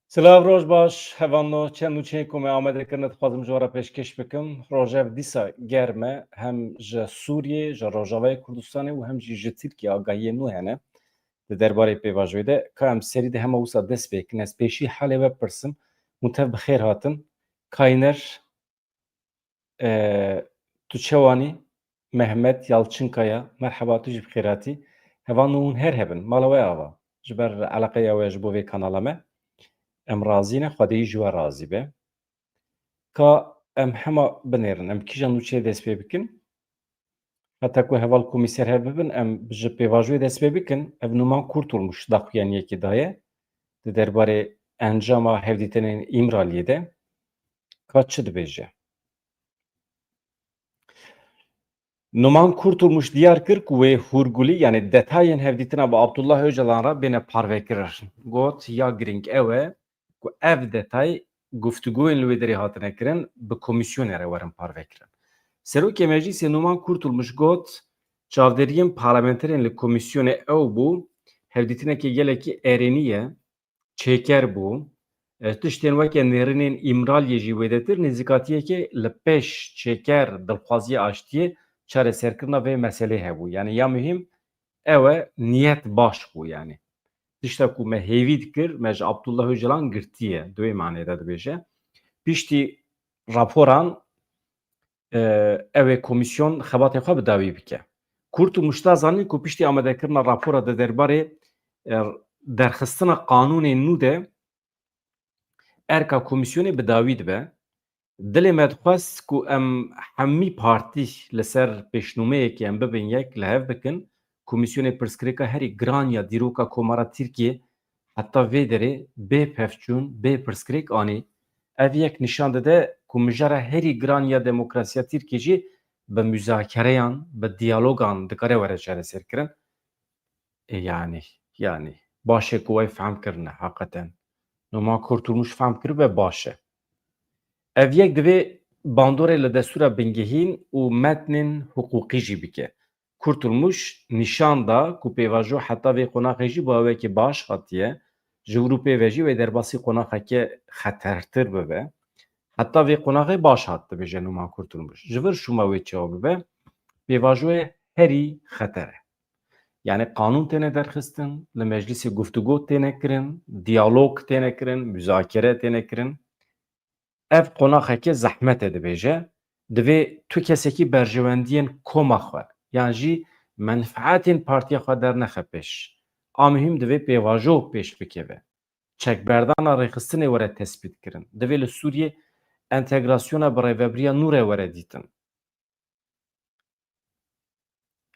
Silav roj baş, hevanno çend û çên ku me amade kirine dixwazim ji we re pêşkêş bikim. Rojev dîsa germ e hem ji Sûriyê, ji Rojavayê Kurdistanê û hem jî ji Tirkiye agahiyê nû hene di derbarê pêvajiyê de. Ka em serî de hema wisa dest pê bikin. Ez pêşî helê we pirsim û tev bi xêr hatin. Kayner tu çewanî? Mehmet Yalçınkaya, merheba tu jî bi xêr hatî. Hevan nû hûn her hebin. Mala we ava. Ji ber eleqeya we ji bo vê kanala me. Em razî ne, xwedî ji we razî be. Ka em hema binêrin, em kîjan û çê dest pê bikin? Heta ku heval komîser hev bibin, em ji pêvajiyê dest pê bikin. Ev Numan Kurtulmuş daxuyaniyekê daye di derbarê encama hevdîtinên İmraliyê de. Ka çi dibêje? Numan Kurtulmuş diyar kir ku wê hûrgulî yani detayên hevdîtina bi Abdullah Öcalan re bêne parvekirin. Got ya girîng ew e ku ev detay guftugûyên li wê derê hatine kirin bi komîsyonê re werin parvekirin. Serokê Meclîsê Numan Kurtulmuş got çavderiyên parlamenterên li komîsyonê ew bû hevdîtinekê gelekî êrênî ye, çêker bû, tiştên weke nêrînên İmraliyê jî wê de tir nêzîkatiyekê li pêş çêker dilxwaziya aştiyê çareserkirina vê meselê hebû. Yani ya mühim ew e niyet baş bû yani. Tişta ku me hêvî dikir me ji Abdullah Öcalan girtiye. Duê manê de dibêje. Piştî raporan ew ê komîsyon xebatê xwe bi dawî bike. Kurtulmuş da zanîn ku piştî amadekirina rapora di derbarê derxistina qanûnên nû de erka komîsyonê bi dawî dibe. Dilê me dixwest ku em hemî partî li ser pêşnûmeyekê em bibin yek li hev bikin komîsyonê pirsgirêka herî giran ya dîroka Komara Tirkiye heta vê derê bê pevçûn, bê pirsgirêk anî. Ev yek nîşan dide ku mijara herî giran ya demokrasiya Tirkiye jî bi müzakereyan, bi diyalogan dikare were çareserkirin. Yani baş e ku wê fehm kirine heqeten. Numan Kurtulmuş fehm kiribe baş e. Ev yek divê bandorê li destûra bingehîn û metnên hiqûqî jî bike. Kurtulmuş nîşan da ku pêvajo heta vê qonaxê jî bi hewekê baş hatiye, ji Ewropê ve jî wê derbasî qonaxeke xetertir bibe. Heta vê qonaxê baş hat dibêje Numan Kurtulmuş. Ji vir şûma wê çawa bibe, pêvajoyê herî xeter e. Yani qanûn têne derxistin, li meclîsê guftugû têne kirin, diyalog têne kirin, müzakere têne kirin. Ev qonaxeke zehmet e dibêje, divê tu kesekî berjewendiyên koma xwe yan jî menfaetên partiya xwe dernexe pêş. A muhîm divê pêvajo pêş bikeve. Çekberdana rêxistinê were tespît kirin. Divê li Sûriyê entegrasyona bi rêveberiya nû re were dîtin.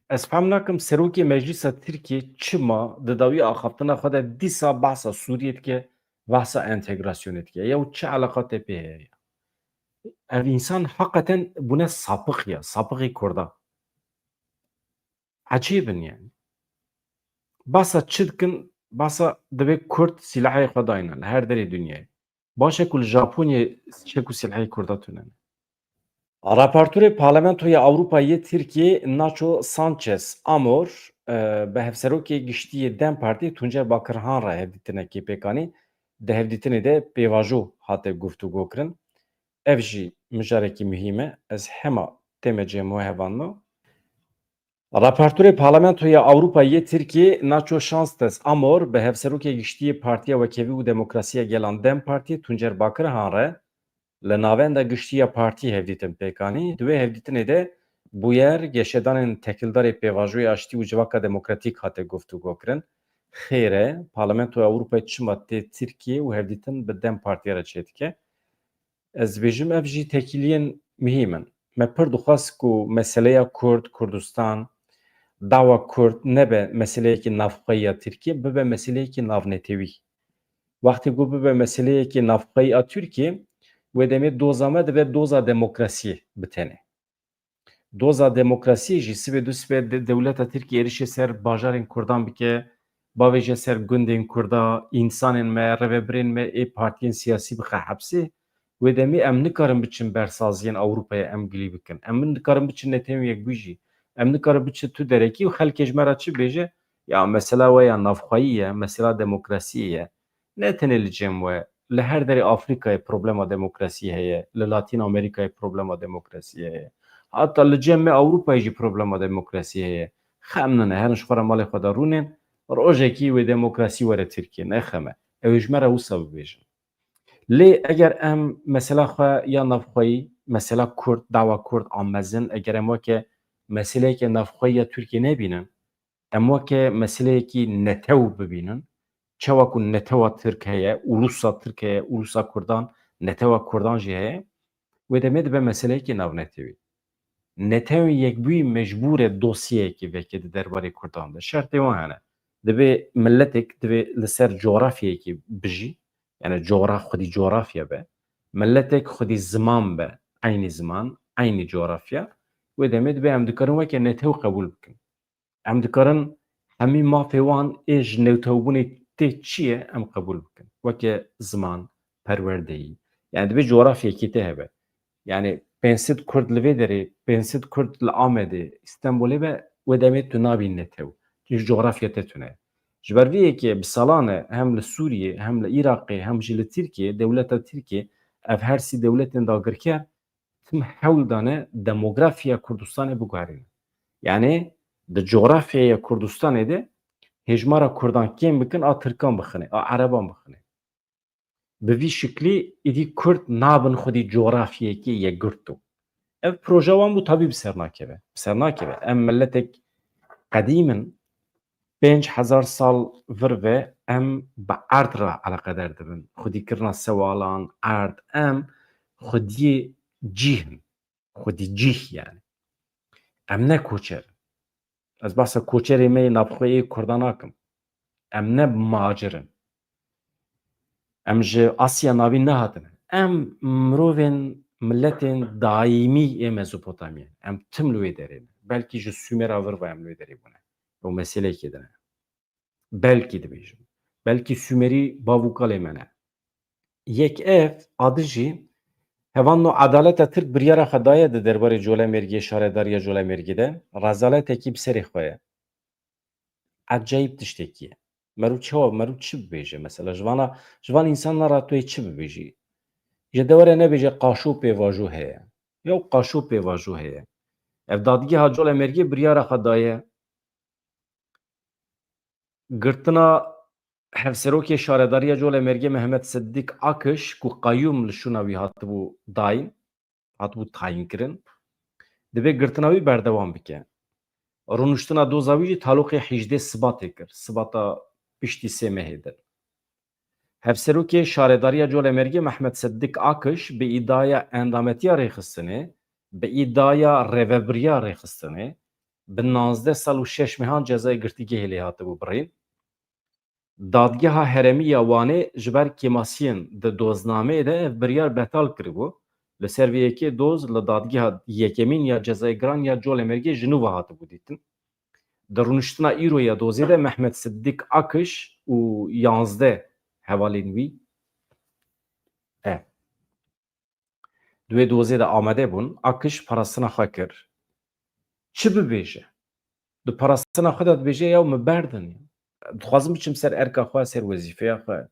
Ez fehm nakim Serokê Meclîsa Tirkiye çima di dawî axaftina xwe de dîsa behsa Sûriyê dike, behsa entegrasyonê dike. Yew çi eleqa te pê heye? Ev însan heqeten bûne sapık ya, sapıkê Kurda. Ecêb in yani. Basa çi dikin, basa divê Kurd silahê xwe dayîne li her derê dunyayê. Baş e ku li Japonyayê çek û silahê Kurda tune. Raportörê Parlamentoya Avrupayê Tirkiye Nacho Sanchez Amor bi hevserokê giştiyê Dem Partî Tuncer Bakirhan re hevdîtinekê pêkanî di hevdîtinê de pêvajo hate guftûgû kirin. Ev jî mijarekî muhîm e. Ez hema temeciyê me hevanno. Raportörê Parlamentoya Avrupayê Tirkiye Nacho Sanchez Amor bi hevserokê giştiyê Partiya Wekevî û Demokrasiya Gelan Dem Partî Tuncer Bakirhan re li navenda giştiya partî hevdîtin pêkanî, di wê hevdîtinê de bûyer geşedanên tekildarê pêvajoyê aştî û civaka demokratîk hate guftûgû kirin. Xêr e, Parlamentoya Avrupayê çima tê Tirkiye û hevdîtin bi Dem Partiya re çê dike. Ez dibêjim ev jî tekiliyên muhîm in. Me pir dixwast ku meseleya Kurd, Kurdistan, dawa Kurd nebe meseleyekî navxweyî ya Tirkiye, bibe meseleyekî navnetewî. Wextê ku bibe meseleyekî navxweyî a Tirkiye, wê demê doza me dibe doza demokrasiyê bitene. Doza demokrasiyê jî sibê du sibê dewleta Tirkiye êrişê ser bajarên Kurdan bike, bavê jî ser gundên Kurda, însanên me, rêveberên me ê partiyên siyasî bixe hepsê, wê demê em nikarin biçin bersaziyên Ewropayê em gilî bikin. Em nikarin biçin netewên yekbûyî jî. Em nikarin biçin tu derekî û xelkê ji me re çi bêje? Ya mesela we ya navxweyî ye, mesela demokrasiyê ye. Ne tenê li cem we li her derê Afrikayê problema demokrasî heye, li Latin Amerikayê problema demokrasî heye. Heta li cem me Ewropayê jî problema demokrasî heye. Xemnine herin ji xwe re malê xwe de rûnên rojekî wê demokrasî were Tirkiye nexeme. Ew ê ji me re wisa bibêjin. Lê eger em mesela xwe ya navxweyî, mesela Kurd, dawa Kurd an mezin, eger em weke meseleyeke navxweyî ya Tirkiye nebînin, em weke meseleyekî netew bibînin, çawa ku netewa Tirk heye, ulusa Tirk heye, ulusa Kurdan, netewa Kurdan jî heye, wê demê dibe meseleyekî navnetewî. Netewên yekbûyî mecbûr e dosyeyekî veke di derbarê Kurdan de. Şertê wan hene. Divê milletek divê li ser coğrafyayekî bijî, yani xwedî coğrafya be. Milletek xwedî ziman be, aynî ziman, aynî coğrafya. Wê demê dibe em dikarin weke netew qebûl bikin. Em dikarin hemî mafê wan ê ji newtewbûnê tê çi ye em qebûl bikin. Weke ziman, perwerdeyî. Yani dibe coğrafyekî tê hebe. Yani pensit Kurd li vê derê, pensit Kurd li Amedê, Stenbolê ve wê demê tu nabî netew. Ji coğrafya te tune. Ji ber vê yekê bi salan e hem li Sûriyê, hem li Iraqê, hem jî li Tirkiye, dewleta Tirkiye, ev her sî dewletên dagirker tim hewl dane demografiya Kurdistanê biguherînin. Yani di coğrafyaya Kurdistanê de hejmara Kurdan kêm bikin a Tirkan bixine, a Ereban bixine. Bi vî şiklî êdî Kurd nabin xwedî coğrafyayekî yekgirtû. Ev proje wan bû tabî bi ser nakeve. Bi ser nakeve. Em milletek qedîm in, 5000 sal vir ve em bi erd re eleqedar dibin. Xwedîkirina sewalan, erd, em xwediyê cîh in. Xwedî cîh yani. Em ne koçer. Ez behsa koçerê me yê navxweyê Kurdan nakim. Em ne macir in. Em ji Asya navî nehatine. Em mirovên milletên daîmî ê Mezopotamyê. Em tim li wê derê ne. Belkî ji Sumêra vir ve em li wê derê bûne. Ew meseleyekê din e. Belkî dibêjim. Belkî Sumerî bavûkalê me ne. Yek ev adî jî hevan no edaleta Tirk biryara xwe daye di derbarê colemêrgiyê şaredariya colemêrgî de rezaletekî bi serê xwe ye. Ecayîb tiştekî ye. Merû çi bibêje mesela ji van însanan re tu yê çi bibêjî? Ji dewere nebêje qaşû pêvajû heye. Yew qaşû pêvajû heye. Ev dadgeha colemêrgî biryara xwe daye girtina hevserokê şaredariya colemêrgê Mehmet Siddîk Akış ku qeyyûm li şûna wî hatibû dayîn, hatibû tayînkirin, dibe girtina wî berdewam bike. Rûniştina doza wî jî taloqê 18 Sibatê kir. Sibata piştî sê mehê de. Hevserokê şaredariya colemêrgê Mehmet Siddîk Akış bi îdaya endametiya rêxistinê, bi îdaya rêveberiya rêxistinê, bi 19 sal û 6 mehan cezayê girtîgehê lê hatibû birîn. Dadgeha Herêmî ya Wanê ji ber kêmasiyên di doznameyê de ev biryar betal kiribû. Li ser vê yekê doz li dadgeha yekemîn ya cezayê giran ya colemêrgê ji nû ve hatibû dîtin. Di rûniştina îro ya dozê de Mehmet Siddîk Akış û 11 hevalên wî di wê dozê de amade bûn. Akış parastina xwe kir. Çi bibêje? Di parastina xwe de dibêje yaw me berdin. Dixwazim biçim ser erka xwe, ser wezîfeya xwe.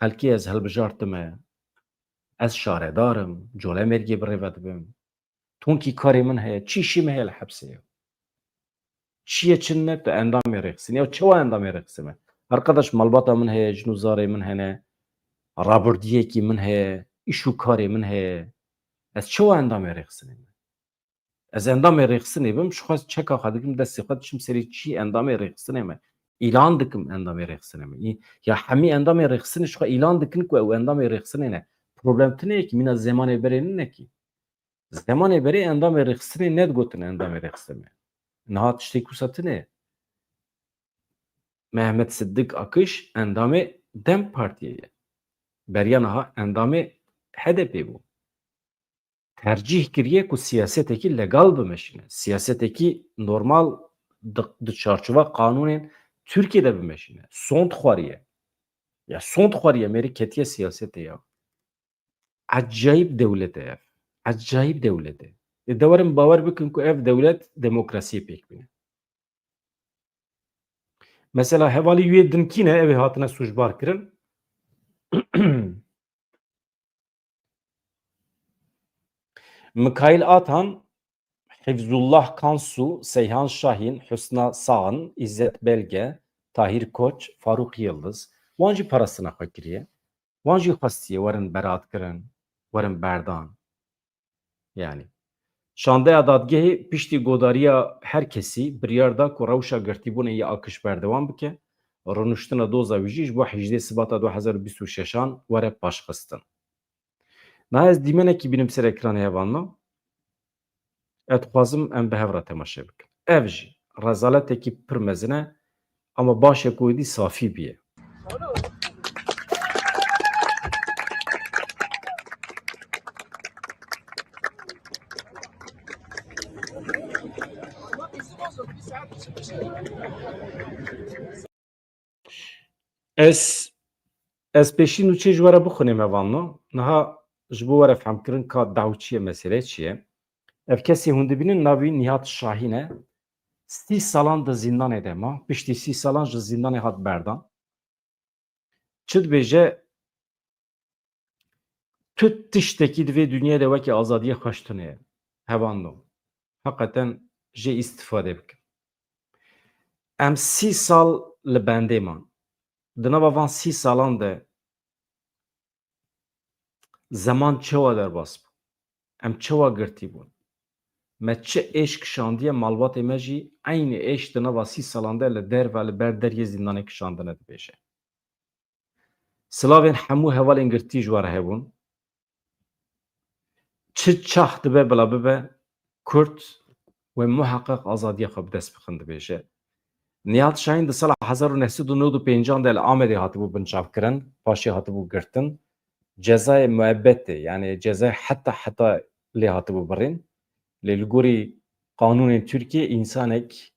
Xelkê ez hilbijartime. Ez şaredarim, colemêrgê birêve dibim. Tonkî karê min heye, çi işî me heye li hepsê ye. Çi ye çi ne tu endamê rêxisînî. Ew çawa endamê rêxisime? Arkadaş malbata min heye, jinûzarê min hene, rabirdiyekî min heye, îş û karê min heye. Ez çawa endamê rêxisînî? Ez endamê rêxisînê bim, ji xwe çeka xwe dikim destê xwe diçim serê çi endamê rêxisînê me. Îlan dikim endamê rêxisînê me. Ya hemî endamê rêxisînê ji xwe îlan dikin ku ew endamê rêxisînê ne. Problem ti ne ye kî mîna zemanê berê ne kî. Zemanê berê endamê rêxistinê nedgotin endamê rêxisînê. Niha tiştê wisa ti ne ye? Mehmet Siddîk Akış endamê Dem Partiyê ye. Beriya niha endamê HDP bû. Tercih kiriye ku siyasetekî legal bimeşîne. Siyasetekî normal di çarçova qanûnên Tirkiyeyê de bimeşîne. Sond xwariye. Ya sond xwariye mêrî ketiye siyasetê ya. Ecayîb dewlet e ev. Ecayîb dewlet e. Dewerin bawer bikin ku ev dewlet demokrasiyê pêk bîne. Mesela hevalî wê din kî ne ew ê hatine sûcbar kirin? Mikail Atan, Hifzullah Kansu, Seyhan Şahin, Hüsna Sağan, İzzet Belge, Tahir Koç, Faruk Yıldız. Vancı parasına fakiriye. Vancı xastiye varın berat kirin, varın berdan. Yani. Şandaya dadgehê piştî godariya herkesî biryar da ku rewşa girtîbûnê yê akış berdevam bike, rûniştina doza wî jî ji bo 18 Sibata 2026 were paşxistin. Niha ez dîmenekî bînim ser ekranê hevan me, ez dixwazim em bi hev re temaşe bikin. Ev jî rezaletekî pir mezin e ama başê ku wêdî safî bîye. Ez pêşî nûçê ji we re bixwînim hevan me, niha ji bo were femkirin ka daw çi ye, mesele çi ye. Ev kesê hûn dibînin navî Nihat Şahîn e. 30 salan di zindanê de ma, piştî 30 salan ji zindanê hat berdan. Çi dibêje tu tiştekî divê dunyayê de wekî azadiya xweştinê ye. Hevan no. Heqeten jê îstîfade bikin. Em 30 sal li bendê man. Di nava van 30 salan de zaman çawa derbas bû. Em çawa girtî bûn. Me çi êş kişandiye malbatê me jî aynı êş di nava 30 salan de li derve li ber deriyê zindanê kişandine dibêje. Silavên hemû hevalên girtî ji we re hebûn. Çi çax dibe bila bibe Kurd ve muheqeq azadiya xwe bi dest bixin dibêje. Nihat Şahîn di sala 1995 de li Amedê hatibû binçavkirin, paşê hatibû girtin. Cezayê müebbetê yani cezayê heta lê hatibû birîn. Lê li gorî qanûnên Tirkiye însanek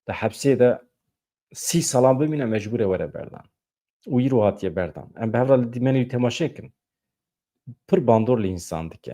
di hepsê de 30 salan bimîne mecbûr e were berdan. û îro hatiye berdan. Em bi hev re li dîmenê wî temaşe bikin. Pir bandor li însan dike.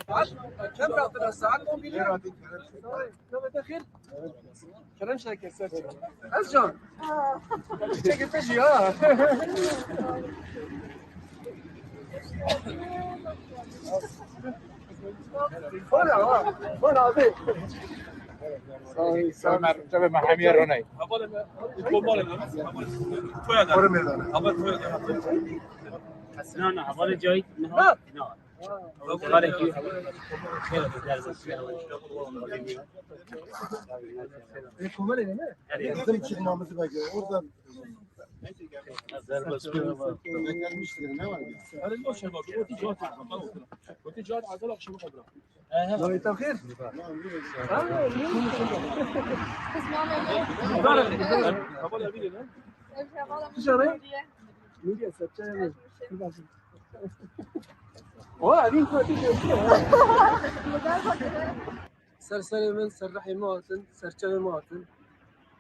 سرسري من سرحي ماتن سرچوي ماتن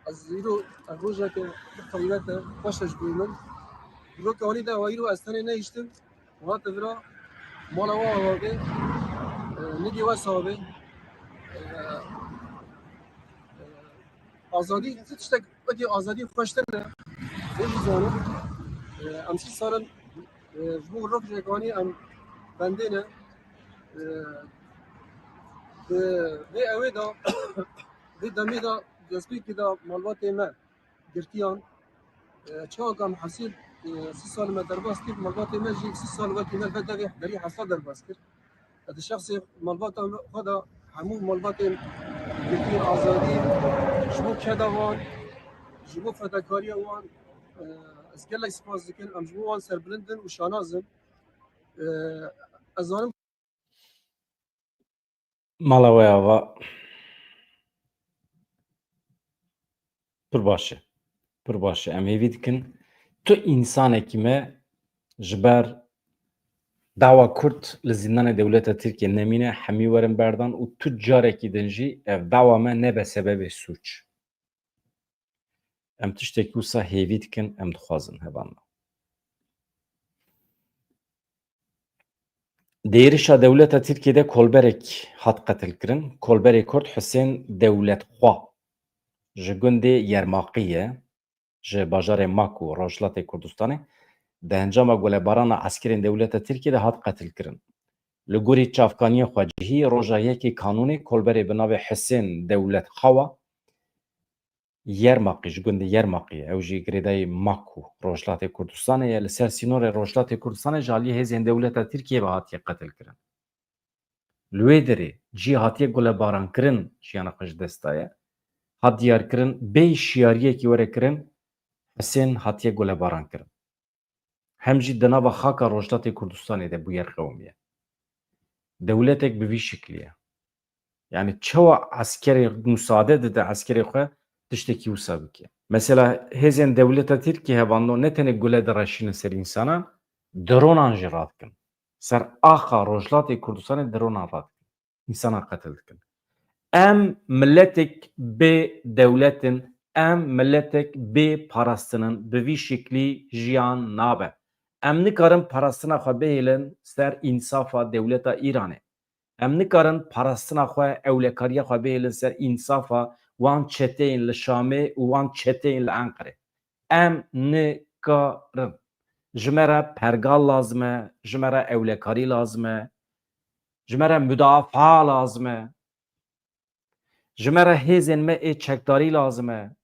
الزيرو الروجا که خیلته خوشش بودم رو که آنی دوایی رو از تنه نیشتم و ها تفرا مالا و آوابه ندی و صابه آزادی تشتک بدی آزادی خوشتر نه دیگه زانم امسی سالن جمهور روک جکانی ام بنده نه به اوه دا به دمی دا دستی که دا مالوات ما گرتیان چه کم حاصل 3 سال ما درباس کرد مالوات ما جی 3 سال وقتی ما بدی داری حساب درباس کرد هذا الشخص مالوات هذا همو مالوات گرتی آزادی جمهور کدوان جمهور فداکاری وان از گله سپاس دکن ام جمهور وان سربلندن و شانازن از آنم Mala we pir baş e. Pir baş e. Em hêvî dikin tu însanekî me ji ber dawa Kurd li zindanê dewleta Tirkiye nemîne hemî werin berdan û tu carekî din jî ev dawa me nebe sebebê sûç. Em tiştekî wisa hêvî dikin em dixwazin hevan me. Di êrişa dewleta Tirkiyeyê kolberek hat qetilkirin. Kolberê Kurd Husên Dewletxwa ji gundê Yermaqiyê ji bajarê Mak û Rojhilatê Kurdistanê di encama gulebarana eskerên dewleta Tirkiyeyê de hat qetilkirin. لگوری چافکانی خواجهی روژایکی کانونی کلبری بناو حسین دولت خوا Yermakî ji gundê Yermakî ew jî girêdayê Makû Rojhilatê Kurdistanê ye li ser sînorê Rojhilatê Kurdistanê ji aliyê hêzên dewleta Tirkiyeyê ve hatiye qetilkirin. Li wê derê cî hatiye gulebarankirin jiyana xwe ji dest daye, hat diyarkirin bê şiyariyekî were kirin Hesên hatiye gulebarankirin. Hem jî di nava xaka Rojhilatê Kurdistanê de bûye qewmiye. Dewletek bi vî şiklî ye. Yani çawa eskerê müsaade dide eskerê xwe tiştekî wisa bike. Mesela hêzên dewleta Tirkiye hevando ne tenê gule diraşînin ser însanan, dronan jî radikin. Ser axa Rojhilatê Kurdistanê dronan radikin. İnsana qetil dikin. Em milletek bê dewletin, em milletek bê parastinin bi vî şiklî jiyan nabe. Em nikarin parastina xwe bihêlin ser însafa dewleta Îranê. Em nikarin parastina xwe ewlekariya xwe bihêlin ser însafa wan çeteyên li Şamê û wan çeteyên li Enqerê. Em nikarin. Ji me re pergal lazim e, ji me re ewlekarî lazim e, ji me re müdafaa lazim e, ji me re hêzên me ê çekdarî lazim e.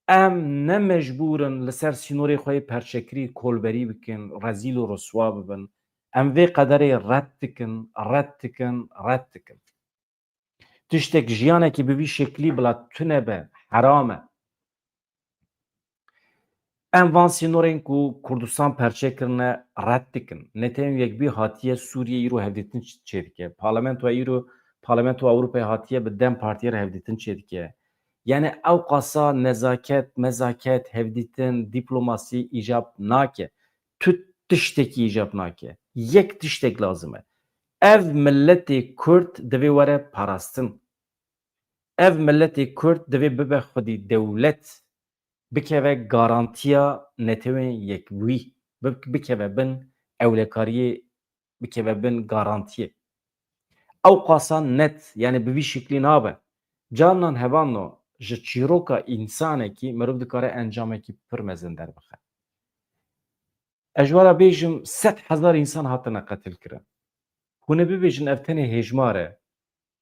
Em ne mecbûrin li ser sînorê xwe yê perçekirî kolberî bikin, rezîl û riswa bibin. Em vê qederê red dikin, red dikin, red dikin. Tiştek jiyanekî bi vî şeklî bila tune be, heram e. Em van sînorên ku Kurdistan perçekirine red dikin. Neteyên yekbî hatiye Sûriye îro hevdîtin çê dike. Parlamentoya îro, Parlamentoya Ewropayê hatiye bi dem partiyê re hevdîtin çê dike. Yani ew qasa nezaket, mezaket, hevdîtin, dîplomasî îcab nake. Tu tiştekî îcab nake. Yek tiştek lazim e. Ev milletê Kurd divê were parastin. Ev milletê Kurd divê bibe xwedî dewlet bikeve garantiya netewên yekbûyî, bikeve bin ewlekariyê, bikeve bin garantiyê. Ew qasa net yani bi vî şiklî nabe. Canan hevano ji çîroka însanekî mirov dikare encamekî pir mezin derbixe. Ez ji wara bêjim 100,000 însan hatine qetilkirin. Hûn ê bibêjin ev tenê hêjmar e,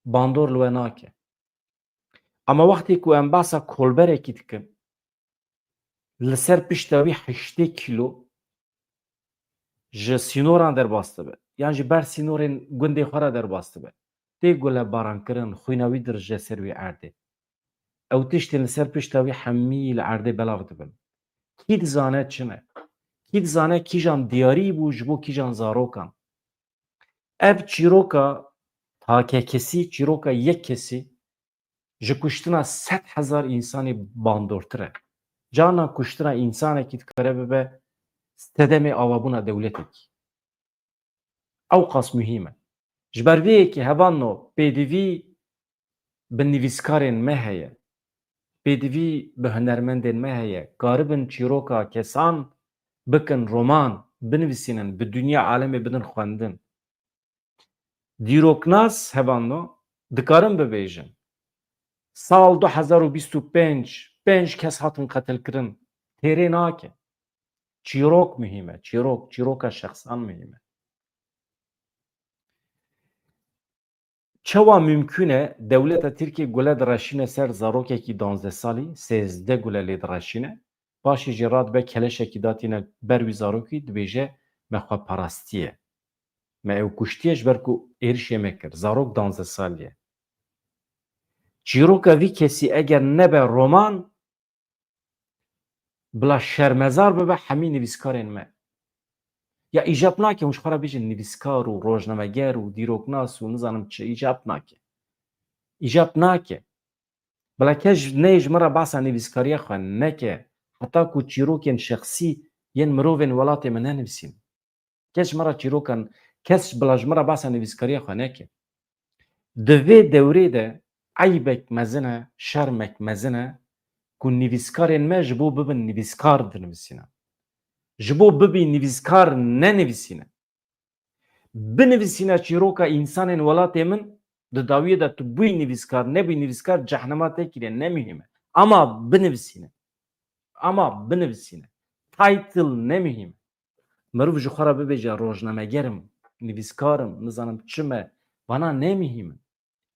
bandor li we nake. Ama wextê ku em behsa kolberekî dikin, li ser pişta wî 8 kîlo ji sînoran derbas dibe. Yan ji ber sînorên gundê xwe re derbas dibe. Tê gulebarankirin, xwîna wî dirije ser wî erdê. Ew tiştên li ser pişta wî hemî li erdê belav dibin. Kî dizane çi ne? Kî dizane kîjan diyarî bû ji bo kîjan zarokan. Ev çîroka takekesî, çîroka yek kesî ji kuştina 100,000 însanê bandortir e. Canan kuştina însanekî dikare bibe stedemê avabûna dewletekî. Ew qas mühîm e. Ji ber vê yekê hevano pêdivî bi nivîskarên me heye, pêdivî bi hunermendên me heye, karibin çîroka kesan bikin roman, binivîsînin, bi dünya alemê bidin xwendin. Dîroknas hevano dikarin bibêjin. Sal 2025 5 kes hatin qetilkirin. Têrê nake. Çîrok mühîm e. Çîroka şexsan mühîm e. Çawa mümkün e dewleta Tirkiye gule diraşîne ser zarokekî 12 salî, 13 gule lê diraşîne, paşê jî radibe keleşekî datîne ber wî zarokî dibêje me xwe parastiye. Me ew kuştiye ji ber ku êrişê me kir. Zarok 12 salî ye. Çîroka vî kesî eger nebe roman, bila şermezar bibe hemî nivîskarên me. Ya îcab nake hûn ji xwe re bêjin nivîskar û rojnameger û dîroknas û nizanim çi îcab nake. İcab nake. Bila kes nê ji min re behsa nivîskariya xwe neke. Heta ku çîrokên şexsî yên mirovên welatê min nenivîsîn. Kes ji min re çîrokan, kes bila ji min re behsa nivîskariya xwe neke. Di vê dewrê de eybek mezin e, şermek mezin e ku nivîskarên me ji bo bibin nivîskar dinivîsîne. Ji bo bibî nivîskar nenivîsîne. Binivîsîne çîroka însanên welatê min di dawiyê de tu bûyî nivîskar, nebûyî nivîskar cehnema tekîne ne mühîm e. Ama binivîsîne. Ama binivîsîne. Title ne mühîm. Mirov ji xwe re bibêje rojnamegerim. nivîskarım, nizanim çi me, bana ne mühim?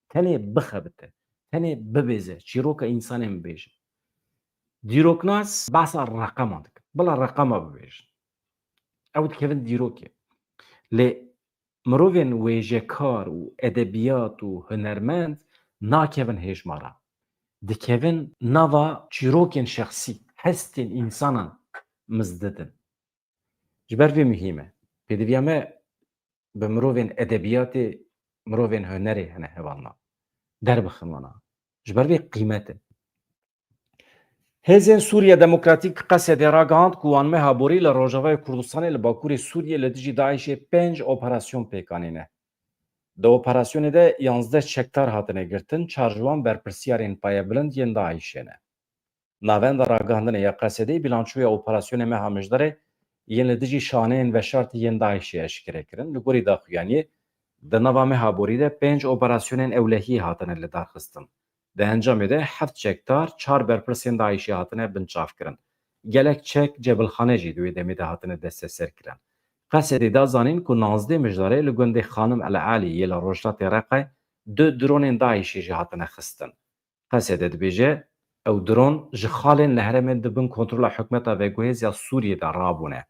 Tenê bixebite, tenê bibêze, çîroka însanê min bêje. Dîroknas behsa reqeman dikin. Bila reqema bibêjin. Ew dikevin dîrokê. Lê mirovên wêjekar û edebiyat û hunermend nakevin hêjmara. Dikevin nava çîrokên şexsî, hestên însanan mizdidin. Ji ber vê mühîm e. Pêdiviya me bi mirovên edebiyatê, mirovên hunerê hene hevalna. Derbixin wana. Ji ber vê qîmet e. Hêzên Sûriya Demokratîk Qesedê ragihand ku wan meha borî li Rojavayê Kurdistanê li Bakurê Sûriyê li dijî Daişê 5 operasyon pêkanîne. Di operasyonê de 11 çekdar hatine girtin, 4 ji wan berpirsyarên payebilind yên Daişê ne. Navenda ragihandinê ya Qesedê bilançoya operasyonê meha mijdarê yên li dijî şaneyên veşartî yên Daişê eşkere kirin. Li gorî daxuyaniyê di nava meha borî de 5 operasyonên ewlehiyê hatine li darxistin. Di encamê de 7 çekdar 4 berpirsên Daişê hatine binçavkirin. Gelek çek cebilxane jî di wê demê de hatine desteserkirin. Qesedê da zanîn ku 19 mijdarê li gundê Xanim El Alî yê li Rojdatê Reqê 2 dronên Daişê jî hatine xistin. Qesedê dibêje ew dron ji xalên li herêmên dibin kontrola hikûmeta Veguhêz ya Sûriyê de rabûne.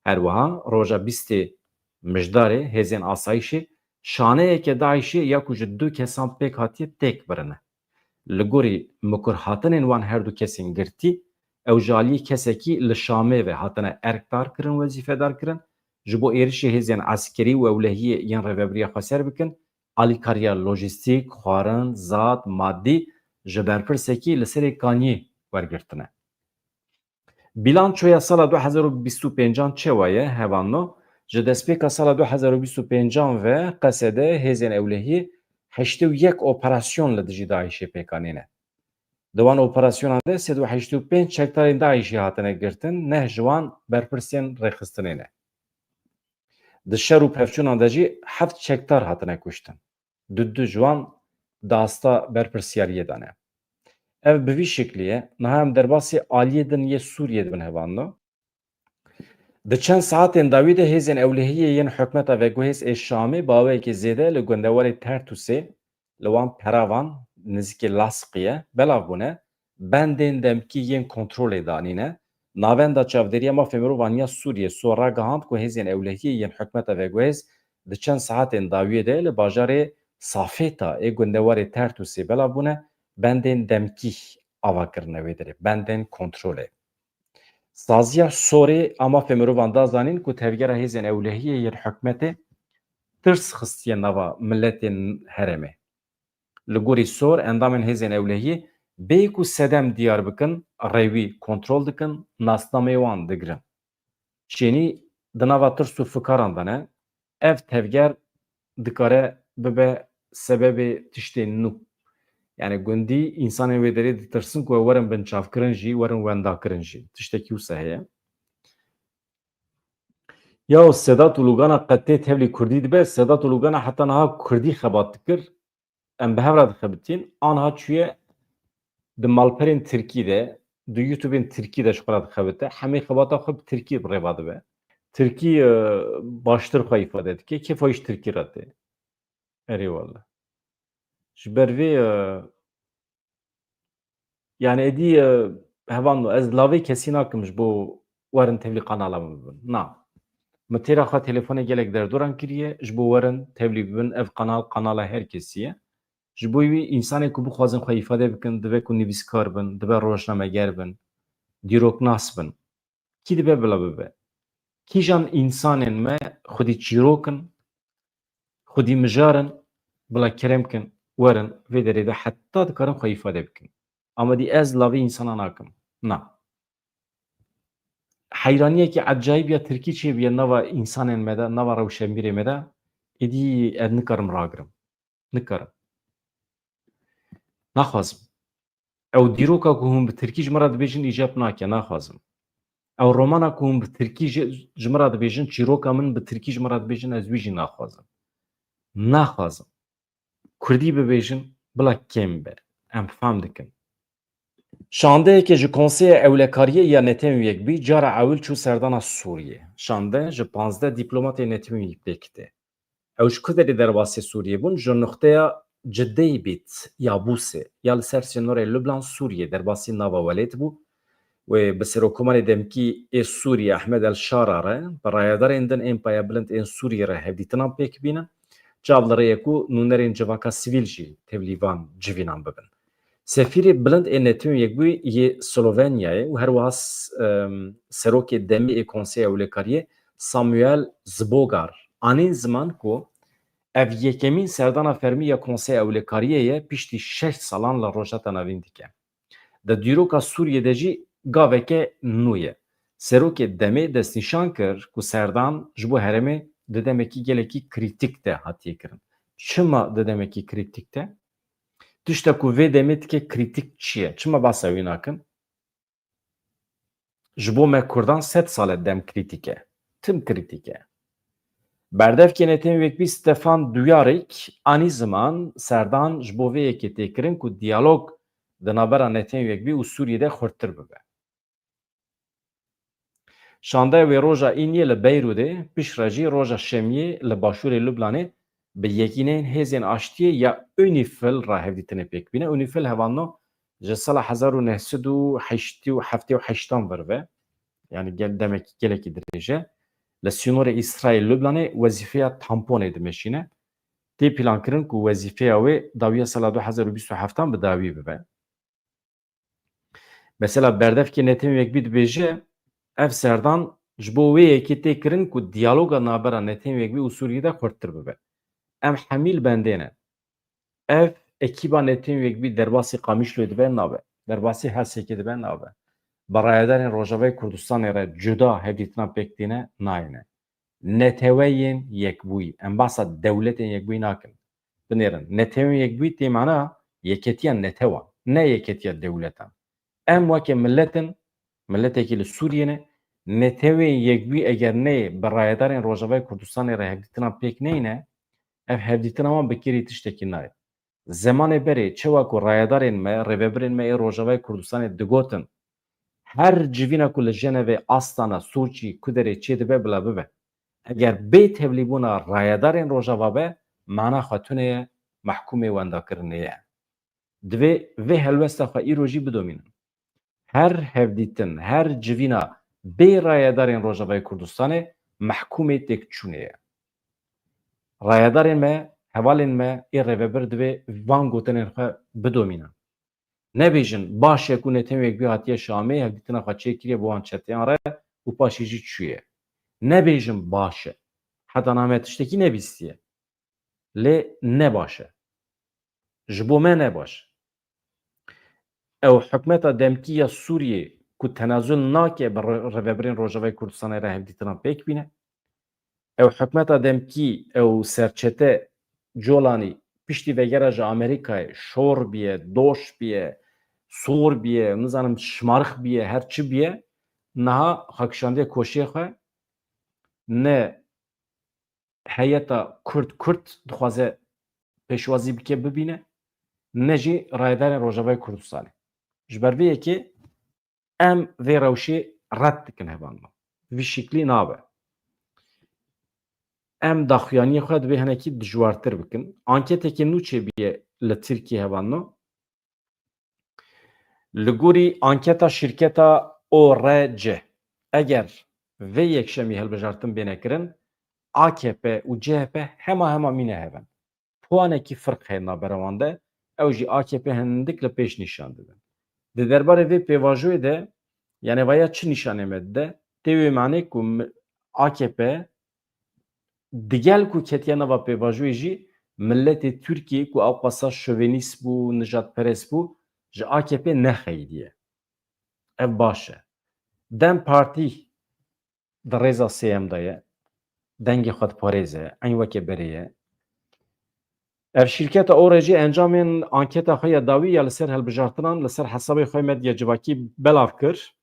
Her wiha roja 20 mijdarê hêzên asayîşê şaneyeke Daişê ya ku ji 2 kesan pêk hatiye têk birine. Li gorî mikurhatinên wan her du kesên girtî, ew ji aliyê kesekî li Şamê ve hatine erkdar kirin, wezîfedar kirin, ji bo êrişê hêzên eskerî û ewlehiyê yên rêveberiya xwe ser bikin, alîkariya lojîstîk, xwarin, zat, maddî ji berpirsekî li serê kaniyê wergirtine. Bilançoya sala 2025 çi waye hevanno? Ji destpêka sala 2025 ve Qesedê hêzên ewlehiyê 81 operasyon li dijî Daişê pêkanîne. Di wan operasyonan de 385 çekdarên Daişê hatine girtin, neh ji wan berpirsên rêxistinê ne. Di şer û pevçûnan de jî 7 çekdar hatine kuştin. Du ji wan di asta berpirsyariyê de ne. Ev bi vî şeklî ye, niha em derbasê aliyê din yê Sûriyê dibin hevanno. Di çend saetên dawî de hêzên ewlehiyê yên hikûmeta Veguhêz ê Şamê baweyekî zêde li gundewarê Tertûsê li wan peravan nizîkê Lasqiyê belav bûne, bendên demkî yên kontrolê danîne. Navenda çavdêriya mafê mirovan ya Sûriyê so ragihand ku hêzên ewlehiyê yên hikûmeta Veguhêz di çend saetên dawiyê de li bajarê Safêta ê gundewarê Tertûsê belav bûne, bendên demkî ava kirine wê derê, bendên kontrolê. Saziya Sorê a mafê mirovan da zanîn ku tevgera hêzên ewlehiyê yên hikûmetê tirs xistiye nava milletên herêmê. Li gorî sor endamên hêzên ewlehiyê bê ku sedem diyar bikin, rêwî kontrol dikin, nasnameyê wan digirin. Şenî di nava tirs û fikaran de ne, ev tevger dikare bibe sebebê tiştên nû. Yani gundî însanên wê derê ditirsin ku werin binçavkirin jî, werin wendakirin jî. Tiştekî wisa heye. Ya Sedat û Lûgana qetê tevlî Kurdî dibe, Sedat û Lûgana heta niha Kurdî xebat dikir, em bi hev re dixebitîn, aniha çûye di malperên Tirkî de, di YouTubeên Tirkî de ji xwe re dixebite, hemê xebata xwe bi Tirkî rêva dibe. Tirkî baştir xwe îfade dike, kêfa îş Tirkî re tê. Erê wallah. Ji ber vê yani êdî hevan ez lavê kesî nakim ji bo werin tevlî kanala min bibin. Na. Mi têra xwe telefona gelek derdoran kiriye ji bo werin tevlî bibin, ev kanala her kesî ye. Ji bo wî însanê ku bixwazin xwe îfade bikin, dibe ku nivîskar bin, dibe rojnameger bin, dîroknas bin. Kî dibe bila bibe? Kîjan însanên me xwedî çîrokin, xwedî mijarin, bila kerem kin, werin vê derê de heta dikarin xwe îfade bikin. Ama dî ez lavê însana nakim. Na. Heyraniyekî ecayîb ya Tirkî çêbûye nava însanên me de, nava rewşenbîrê me de, êdî ez nikarim ragirim. Nikarim. Naxwazim. Ew dîroka ku hûn bi Tirkî ji me re dibêjin îcab nake, naxwazim. Ew romana ku hûn bi Tirkî ji me re dibêjin, çîroka min bi Tirkî ji me re dibêjin, ez wî jî naxwazim. Naxwazim. Kurdî bibêjin, bila kêm be. Em fehm dikin. Şandeyeke ji Konseya Ewlekariyê ya Netanyahû bî cara ewil çû serdana Sûriyê. Şande ji 15 dîplomatê Netanyahû pêkite. Ew ji ku derê derbasî Sûriyê bûn ji noxteya ciddî bît ya Bûsê ya li ser sînorê Lubnan Sûriyê derbasî nava welêt bû wê bi Serokkomarê demkî ê Sûriye Ehmed el-Şara re bi rayedarên din ên Peya Bilind ên Sûriyê re hevdîtinan pêk bînin, çav li rêye ku nûnerên civaka sivîl jî tevlîvan civînan bibin. Sefîrê bilind ê Netewên Yekbûyî yê Slovenyayê û her wiha serokê demê ê Konseya Wêlekariyê Samuel Zbogar anîn ziman ku ev yekemîn serdana fermî ya Konseya Wêlekariyê ye piştî 6 salan li rojata navîn dike. Di dîroka Sûriyê de jî gaveke nû ye. Serokê demê destnîşan kir ku serdan ji bo herêmê di demekî gelekî krîtîk de hatiye kirin. Çima di demekî krîtîk de? Tişta ku vê demê dike krîtîk çi ye? Çima basa wî nakin? Ji bo me Kurdan 100 sal e dem krîtîk e. Tim krîtîk e. Berdevkê Netewên Yekbûyî Stefan Dujarric anî ziman serdan ji bo vê yekê tê kirin ku diyalog di navbera Netewên Yekbûyî û Sûriyê de xurttir bibe. Şandeya wê roja Îniyê li Beyrûdê pişt re jî roja şemiyê li başûrê Lubnanê bi yekîneyên hêzên aştiyê ya UNIFIL re hevdîtinê pêk bîne. UNIFIL hevano ji sala 1987 vir ve yani demekî gelekî dirêj e li sînorê İsraîl Lubnanê wezîfeya tamponê dimeşîne. Tê plankirin ku wezîfeya wê dawiya sala 2027 bi dawî bibe. Mesela berdevkê Netewên Yekbûyî dibêje ev serdan ji bo wê yekê tê kirin ku diyaloga navbera Netewên Yekbûyî û Sûriyê de xurttir bibe. Em hemîl bendê ne. Ev ekîba Netewên Yekbûyî derbasî Qamişloyê dibe nabe. Derbasî Helsekê dibe nabe. Bi rayedarên Rojavayê Kurdistanê re cuda hevdîtina pêk tîne nayêne. Neteweyên Yekbûyî. Em bahsa dewletên Yekbûyî nakin. Binêrin. Netewên Yekbûyî tê mana yeketiya netewan, ne yeketiya dewletan. Em weke milletin, milletekî li Sûriyê ne, Netewên Yekbûyî eger neyê bi rayedarên Rojavayê Kurdistanê re hevdîtina pêk neyne, ev hevdîtina wan bi kêrî tiştekî nayê. Zemanê berê çawa ku rayedarên me, rêvebirên me ê Rojavayê Kurdistanê digotin her civîna ku li Jenevê, Astana, Sûçî, ku derê çê dibe bila bibe. Eger bê tevlîbûna rayedarên Rojava be, mana xwe tune ye, mehkûmê wendakirinê ye. Divê vê helwesta xwe îro jî bidomînin. Her hevdîtin, her civîna bê rayedarên Rojavayê Kurdistanê mehkûmê têkçûnê ye. Rayedarên me, hevalên me ê rêvebir divê van gotinên xwe bidomînin. Nebêjin baş e ku Netewên Yekbûyî hatiye Şamê hevdîtina xwe çêkiriye bi wan çeteyan re û paşî jî çûye. Nebêjin baş e. Heta name tiştekî nebîstiye. Lê ne baş e. Ji bo me ne baş. Ew hikûmeta demkî ya Sûriyê ku tenazül nake bi rêvebirên Rojavayê Kurdistanê re hevdîtina pêk bîne. Ew hikûmeta demkî ew serçete Colanî piştî vegera ji Amerîkayê şor bîye, doş bîye, sor bîye, nizanim şimarix bîye, her çi bîye, niha xakişandiya koşiyê xwe ne heyeta Kurd dixwaze pêşwazî bike bibîne, ne jî rayedarên Rojavayê Kurdistanê. Ji ber vê yekê em vê rewşê red dikin hevalno. Vî şîklî nabe. Em daxuyaniyê xwe divê hinekî dijwartir bikin. Anketekê nû çêbûye li Tirkiye hevalno. Li gorî anketa şîrketa ORC. Eger vê yekşemî hilbijartin bêne kirin, AKP û CHP hema mîne hevin. Puanekî firq heye navbera wan de, ew jî AKP hindik li pêş nîşan didin. Di derbarê vê pêvajoyê de yani vaya çi nîşanê me dide? Tê wê manê ku AKP digel ku ketiya nava pêvajoyê jî milletê Tirkiyê ku ew qasa şovenîst bû, nijadperest bû, ji AKP nexeydiye. Ev baş e. Dem partî di rêza sêyem de ye. Dengê xwe diparêze, eyn weke berê ye. Ev şîrketa ORC encamên anketa xwe ya dawî ya li ser hilbijartinan li ser hesabê xwe medya civakî belav kir.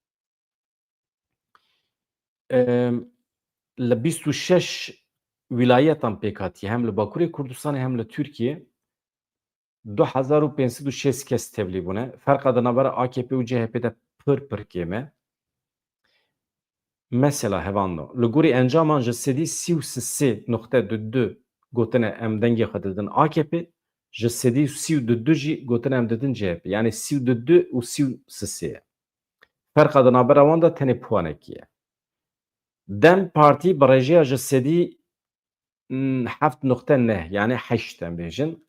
Li 26 wîlayetan pêk hatiye hem li Bakurê Kurdistanê hem li Tirkiye 2506 kes tevlî bûne. Ferqa di navbera AKP û CHP de pir kêm e. Mesela hevalno li gorî encaman ji sedî 33.2 gotine em dengê xwe didin AKP, ji sedî û sî û du jî gotine em didin CHP. Yani sî û du û sî û sê ye. Ferqa di navbera wan de tenê puanekî ye. Dem Partî bi rêjeya ji sedî 7.9 yani 8 em bêjin.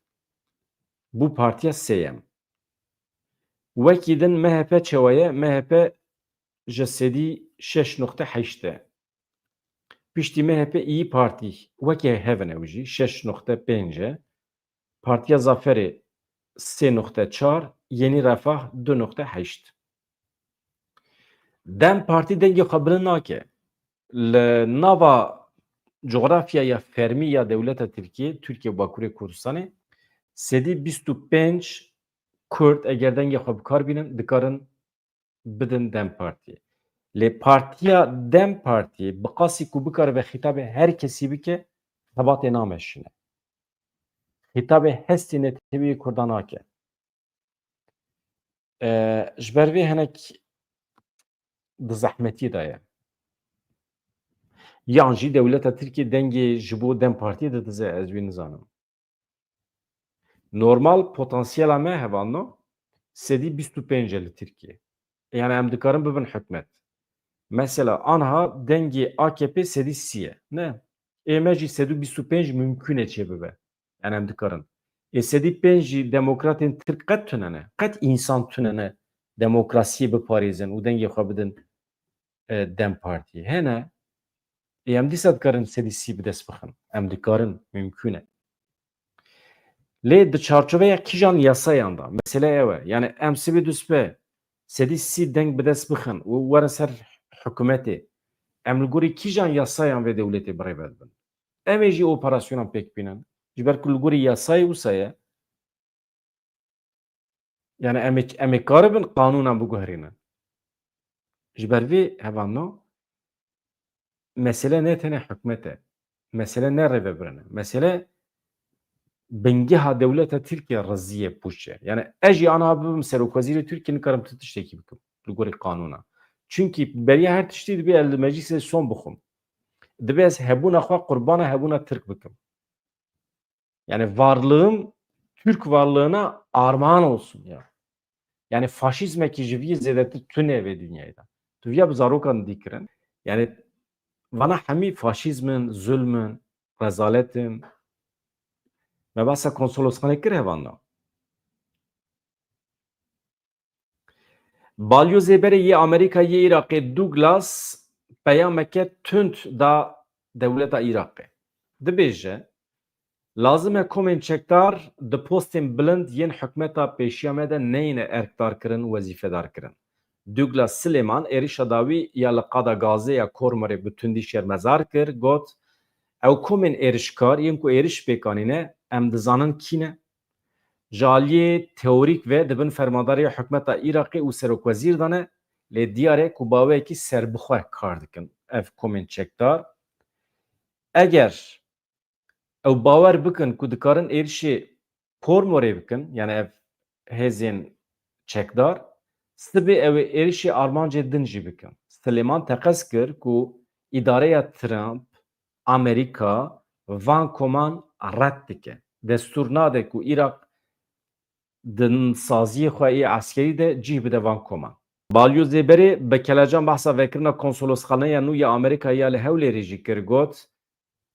Bu partiya sêyem. Wekî din MHP çawa ye? MHP ji sedî 6.8 e. Piştî MHP İYİ Partî wekî hevin ew jî 6.5 e. Partiya Zaferê 3.4, Yeni Refah 2.8. Dem Partî dengê xwe bilind nake. Li nava coğrafyaya fermî ya dewleta Tirkiye, Türkiye Bakurê Kurdistanê sedî 25 Kurd eger dengê xwe bikar bînin dikarin bidin Dem Partiye. Lê Partiya Dem Partî bi qasî ku bikare ve xîtabê her kesî bike hebatê nameşîne. Xîtabê hestî netewî Kurda nake. Ji ber vê hinek di zehmetî de ye. Yan jî dewleta Tirkiye dengê ji bo Dem Partiyê de dize ez wî nizanim. Normal potansiyela me hevano sedî 25 li Tirkiye. Yani em dikarin bibin hikûmet. Mesela anha dengê AKP sedî sî ye. Ne? Ême jî sedî 25 mümkün e çêbibe. Yani em dikarin. Sedî 5 jî demokratên Tirk qet tune ne? Qet însan tune ne demokrasiyê biparêzin û dengê xwe bidin Dem Partiyê. Hene em dîsa dikarin sedî sî bi dest bixin. Em dikarin mümkün e. Lê di çarçoveya kîjan yasayan da mesele ew e. Yani em sibê dûspe sedî sî deng bi dest bixin û werin ser hikûmetê. Em li gorî kîjan yasayan vê dewletê birêve dibin. Em ê jî operasyonan pêk bînin. Ji ber ku li gorî yasayê wisa ye. Yani em ê karibin qanûnan biguherînin. Ji ber vê hevano mesele ne tenê hikûmet e. Mesele ne rêvebirin e. Mesele bengeha dewleta Tirkiye riziyê pûç e. Yani ez jî aniha bibim Serokvezîrê Tirkiye nikarim ti tiştekî bikim li gorî qanûna. Çünkü beriya her tiştî dibe el li meclisê son bixwim. Dibe ez hebûna xwe qurbana hebûna Tirk bikim. Yani varlığım Türk varlığına armağan olsun ya. Yani faşizmekî ji vî zêdetir tune vê dünyayê de. Tu viya bi zarokan dîkirin. Yani vana hemî faşizmin, zulmün, rezaletin me basa konsolosxanê kir hevanda. Balyozê berê yê Amerîkayê Iraqê Douglas peyameke tund da dewleta Iraqê. Dibêje lazim e komên çekdar di postên bilind yên hikûmeta pêşiya me de neyne erkdar kirin û wezîfedar kirin. Douglas Süleyman êrişa dawî ya li qada gazê ya Kormarê bi tundî şermezar kir, got ew komên êrişkar yên ku êriş pêkanîne em dizanin kî ne? Ji aliyê teorîk ve dibin fermandariya hikûmeta Iraqê û serokwezîr de ne, lê diyar e ku baweyekî serbixwe kar dikin ev komên çekdar. Eger ew bawer bikin ku dikarin êrişê Kormarê bikin, yani ev hêzên çekdar, sibê ew ê êrişê armancê din jî bikin. Silêman teqez kir ku îdareya Trump, Amerîka van koman red dike. Destûr nade ku Iraq din saziyê xwe ê eskerî de cih bide van koman. Balyozê berê bi kelecan behsa vekirina konsolosxaneya nû ya Amerîkayê ya li Hewlêrê jî kir, got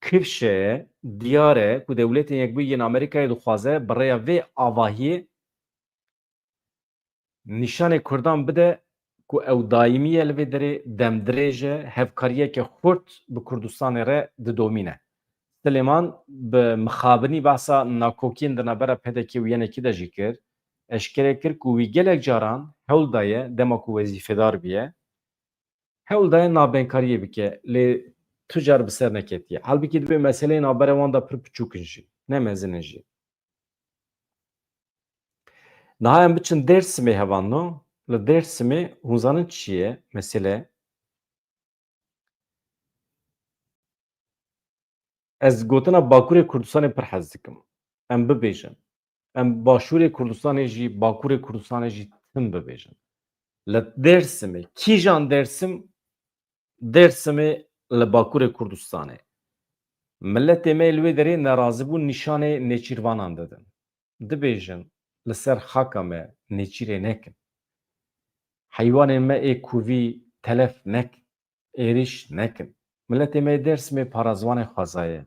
kifşe diyar e ku dewletên Yekbûyî yên Amerîkayê dixwaze bi rêya vê avahiyê nîşanê Kurdan bide ku ew daîmî ye li vê derê demdirêj e, hevkariyeke xurt bi Kurdistanê re didomîne. Silêman bi mixabinî behsa nakokiyên di navbera pedekî û yenekî de jî kir, eşkere kir ku wî gelek caran hewl daye dema ku wezîfedar biye, hewl daye navbenkariyê bike, lê tu car bi ser neketiye. Halbikî dibe meseleyên navbera wan da pir piçûk in jî, ne mezin in jî. Niha em biçin Dêrsimê hevano, li Dêrsimê hûn zanin çi ye mesele? Ez gotina Bakurê Kurdistanê pir hez dikim. Em bibêjin. Em Başûrê Kurdistanê jî, Bakurê Kurdistanê jî tim bibêjin. Li Dêrsimê, kîjan Dêrsim? Dêrsimê li Bakurê Kurdistanê. milletê me li wê derê nerazî bûn nîşanê nêçîrvanan didin. Dibêjin li ser xaka me nêçîrê nekin. Heywanên me ê kuvî telef nekin. Êriş nekin. Milletê me Dêrsimê parasvanê xweza ye.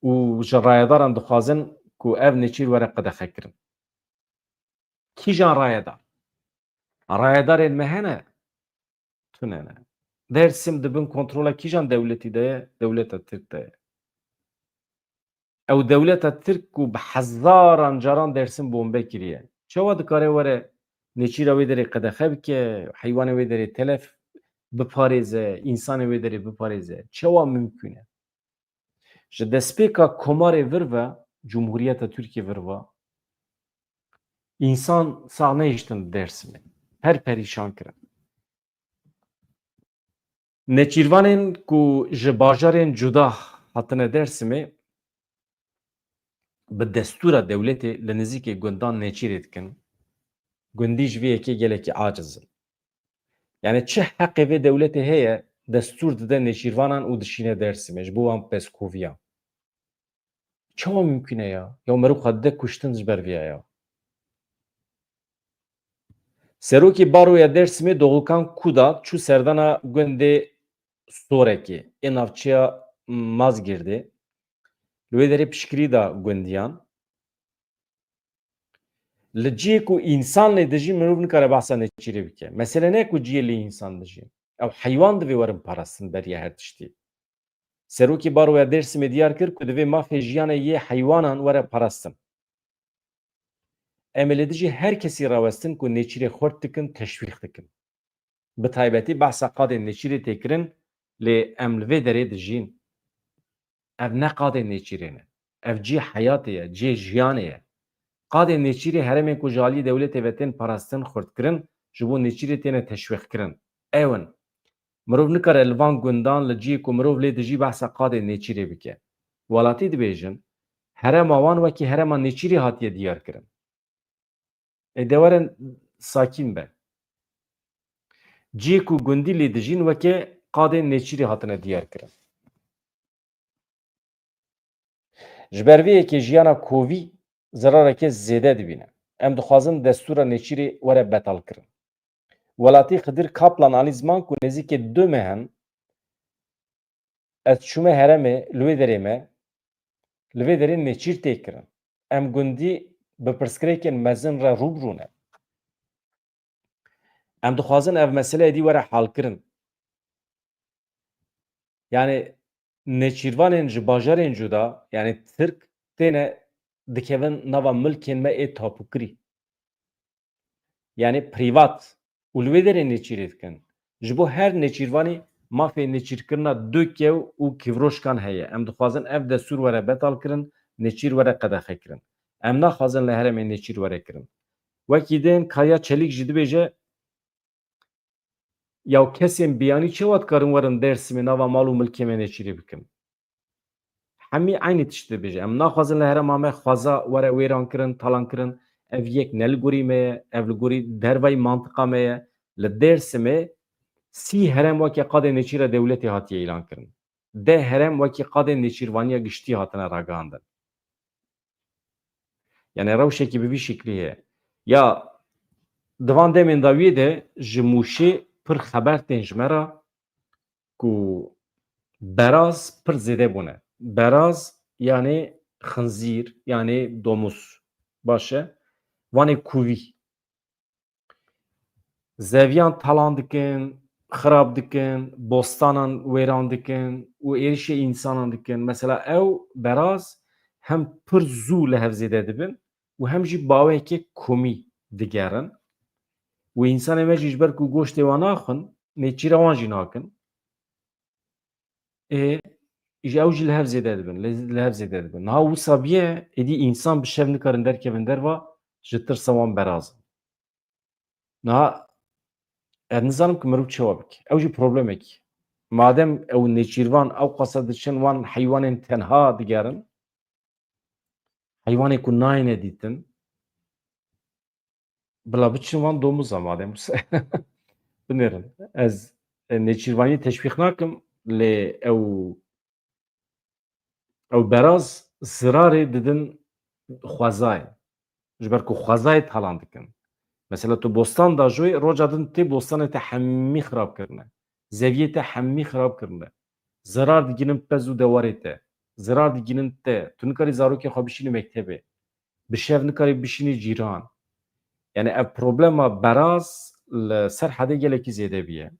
û ji rayedaran dixwazin ku ev nêçîr were qedexekirin. Kîjan rayedar? Rayedarên me hene? Tune ne. Dêrsim dibin kontrola kîjan dewletî de ye? Dewleta Tirk de ye. Ew dewleta Tirk ku bi hezaran caran Dêrsim bombe kiriye. Çawa dikare were nêçîra wê derê qedexe bike, heywanê wê derê telef biparêze, însanê wê derê biparêze. Çawa mümkün e? Ji destpêka komarê vir ve, Cumhuriyeta Tirkiye vir ve, însan sağ nehiştin Dêrsimê. Her perîşan kirin. Nêçîrvanên ku ji bajarên cuda hatine Dêrsimê bi destûra dewletê li nizîkê gundan nêçîrê dikin. Gundî ji vê yekê gelekî aciz in. Yani çi heqê vê dewletê heye destûr dide nêçîrvanan û dişîne Dêrsimê ji bo wan pêskoviyan. Çawa mümkün e ya? Ya merû xwe dide kuştin ji ber vêya ya. Serokê Baroya Dêrsimê Doğukan Kuda çû serdana gundê Sorekê ê navçeya Mazgirdê. Li wê derê piştgirî da gundiyan. Li ciyê ku însan lê dijî mirov nikare behsa nêçîrê bike. Mesele ne ku ciyê lê însan dijî. Ew heywan divê werin parastin beriya her tiştî. Serokê Baroya Dêrsimê diyar kir ku divê mafê jiyanê yê heywanan were parastin. Em ê li dijî her kesî rawestin ku nêçîrê xurt dikin, teşwîq dikin. Bi taybetî behsa qadên nêçîrê tê kirin lê em li vê derê dijîn. Ev ne qadên nêçîrê ne. Ev cî heyatê ye, cî jiyanê ye. Qadên nêçîrê heremên ku ji aliyê dewletê ve tên parastin xurtkirin, ji bo nêçîrê têne teşwîqkirin. Ew in. Mirov nikare li van gundan li ciyê ku mirov lê dijî behsa qadên nêçîrê bike. Welatî dibêjin, herema wan wekî herema nêçîrê hatiye diyarkirin. Ê de werin sakîn be. Ciyê ku gundî lê dijîn weke qadên nêçîrê hatine diyarkirin. Ji ber vê yekê jiyana kovî zerareke zêde dibîne. Em dixwazin destûra nêçîrê were betalkirin. Welatî Xidir Kaplan alî ziman ku nêzîkê 2 mehan ez çûme heremê li wê derê me li vê derê nêçîr tê kirin. Em gundî bi pirsgirêkên mezin re rûbirû ne. Em dixwazin ev mesele êdî were halkirin. Yani nêçîrvanên ji bajarên cuda yani Tirk têne dikevin nava milkên me ê tapûkirî. Yani privat û li wê derê nêçîrê dikin. Ji bo her nêçîrvanî mafê nêçîrkirina 2 kev û kîvroşkan heye. Em dixwazin ev destûr were betal kirin, nêçîr were qedexe kirin. Em naxwazin li heremê nêçîr were kirin. Wekî tên Kaya Çelik jî dibêje ya kesên biyanî çawa dikarin werin Dêrsimê nava mal û milkê me nêçîrê bikin. Hemî aynî tişt dibêje. Em naxwazin li herêma me xweza were wêran kirin, talan kirin. Ev yek ne li gorî me ye, ev li gorî dervayî mantiqa me ye. Li Dêrsimê 30 herem wekî qadên nêçîra dewletê hatiye îlan kirin. 10 herem wekî qadên nêçîrvaniya giştî hatine ragihandin. Yani rewşekî bi vî şeklî heye. Ya di van demên dawiyê de ji Mûşê pir xeber tên ji me re ku beraz pir zêde bûne. Beraz yani xinzîr yani domuz. Baş e? Wanê kuvî. Zeviyan talan dikin, xirab dikin, bostanan wêran dikin û êrişê însanan dikin. Mesela ew beraz hem pir zû li hev zêde dibin û hem jî bawekê komî digerin. û însanê me jî ji ber ku goştê wan naxwin, nêçîra wan jî nakin. Ji ew jî li hev zêde dibin, li hev zêde dibin. Niha wisa bîye êdî însan bi şev nikarin derkevin derva ji tirsa wan beraz in. Niha ez nizanim ku mirov çawa bike. Ew jî problemekî. Madem ew nêçîrvan ew qasa diçin wan heywanên tenha digerin, heywanê ku nayêne dîtin, bila biçin wan domuza madem wisa binêrin. Ez nêçîrvaniyê teşwîq nakim lê ew Ew beraz zirarê didin xwezayê. Ji ber ku xwezayê talan dikin. Mesela tu bostan da jûyê roca din tê bostanê te hemî xirab kirine. Zeviyê te hemî xirab kirine. Zirar diginin pez û dewarê te. Zirar diginin te. Tu nikarî zarokê xwe bişînî mektebê. Bi şev nikarî bişînî cîran. Yani ev problema beraz li ser hedê gelekî zêde bûye.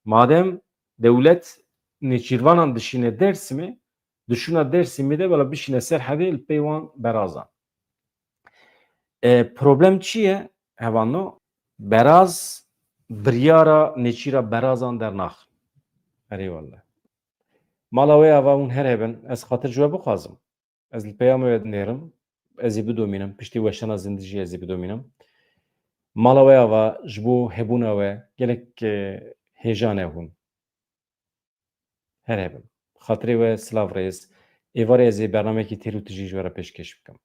Madem dewlet nêçîrvanan dişîne Dêrsimê, dişûna Dêrsimê de bela bişîne ser hedê li pey wan berazan. Problem çi ye? Hevano beraz biryara nêçîra berazan dernaxin. Herê wallah. Mala wê ava hûn her hebin, ez xatir ji we bixwazim. Ez li pêya me ve dinêrim, ez ê bidomînim, piştî weşana zindî jî ez ê bidomînim. Mala wê ava ji bo hebûna we gelek hêjan e hûn. Her hebin. Xatirê we silav rêz. Êvarê ez ê bernamekî têr û tijî ji we re pêşkêş bikim.